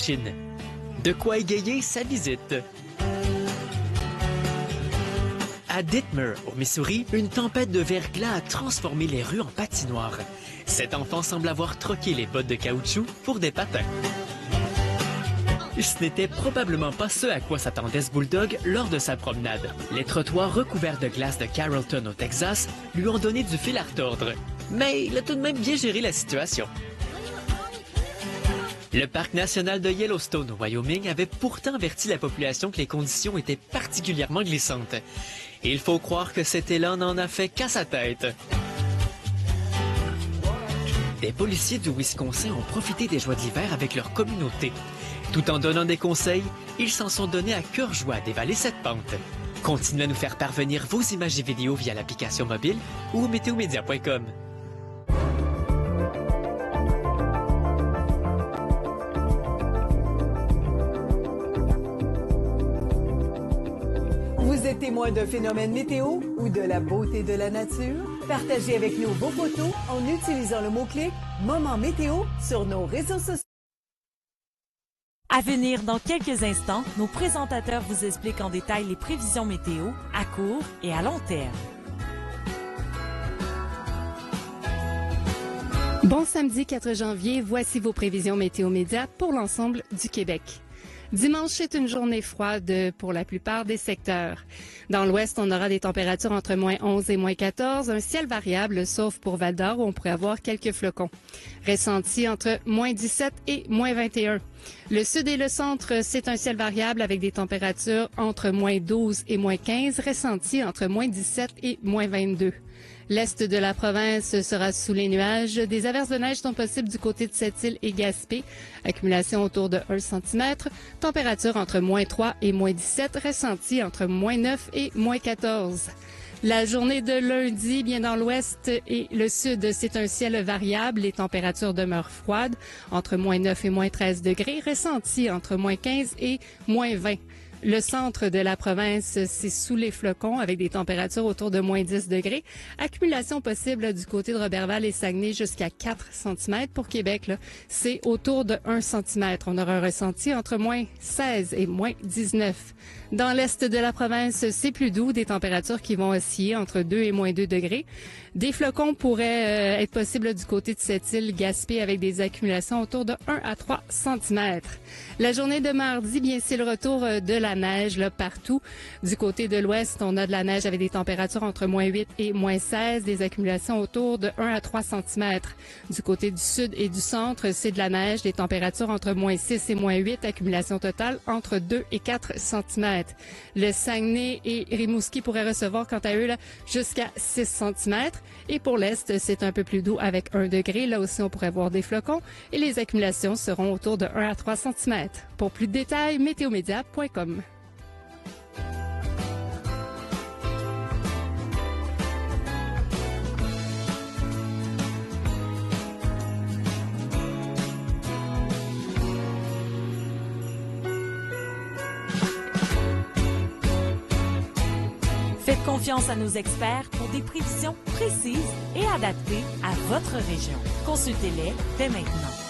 Chine. De quoi égayer sa visite. À Dittmer, au Missouri, une tempête de verglas a transformé les rues en patinoire. Cet enfant semble avoir troqué les bottes de caoutchouc pour des patins. Ce n'était probablement pas ce à quoi s'attendait ce bulldog lors de sa promenade. Les trottoirs recouverts de glace de Carrollton au Texas lui ont donné du fil à retordre. Mais il a tout de même bien géré la situation. Le parc national de Yellowstone au Wyoming avait pourtant averti la population que les conditions étaient particulièrement glissantes. Et il faut croire que cet élan n'en a fait qu'à sa tête. Des policiers du Wisconsin ont profité des joies de l'hiver avec leur communauté. Tout en donnant des conseils, ils s'en sont donnés à cœur joie d'évaler cette pente. Continuez à nous faire parvenir vos images et vidéos via l'application mobile ou au météomédia.com. Vous êtes témoin d'un phénomène météo ou de la beauté de la nature? Partagez avec nous vos photos en utilisant le mot-clic « Moment météo » sur nos réseaux sociaux. À venir dans quelques instants, nos présentateurs vous expliquent en détail les prévisions météo à court et à long terme. Bon samedi 4 janvier, voici vos prévisions météo média pour l'ensemble du Québec. Dimanche, c'est une journée froide pour la plupart des secteurs. Dans l'ouest, on aura des températures entre moins 11 et moins 14, un ciel variable, sauf pour Val-d'Or où on pourrait avoir quelques flocons. Ressenti entre moins 17 et moins 21. Le sud et le centre, c'est un ciel variable avec des températures entre moins 12 et moins 15, ressenti entre moins 17 et moins 22. L'est de la province sera sous les nuages. Des averses de neige sont possibles du côté de Sept-Îles et Gaspé. Accumulation autour de 1 cm. Température entre moins 3 et moins 17, ressenti entre moins 9 et moins 14. La journée de lundi, bien dans l'ouest et le sud, c'est un ciel variable. Les températures demeurent froides, entre moins 9 et moins 13 degrés, ressenti entre moins 15 et moins 20. Le centre de la province, c'est sous les flocons avec des températures autour de moins 10 degrés. Accumulation possible du côté de Roberval et Saguenay jusqu'à 4 cm. Pour Québec, là, c'est autour de 1 cm. On aura un ressenti entre moins 16 et moins 19. Dans l'est de la province, c'est plus doux, des températures qui vont osciller entre 2 et moins 2 degrés. Des flocons pourraient être possibles du côté de Sept-Îles, Gaspé, avec des accumulations autour de 1 à 3 cm. La journée de mardi, bien, c'est le retour de la neige là, partout. Du côté de l'ouest, on a de la neige avec des températures entre moins 8 et moins 16, des accumulations autour de 1 à 3 cm. Du côté du sud et du centre, c'est de la neige, des températures entre moins 6 et moins 8, accumulation totale entre 2 et 4 cm. Le Saguenay et Rimouski pourraient recevoir, quant à eux, là, jusqu'à 6 cm. Et pour l'Est, c'est un peu plus doux avec 1 degré. Là aussi, on pourrait voir des flocons. Et les accumulations seront autour de 1 à 3 cm. Pour plus de détails, météomédia.com. Faites confiance à nos experts pour des prévisions précises et adaptées à votre région. Consultez-les dès maintenant.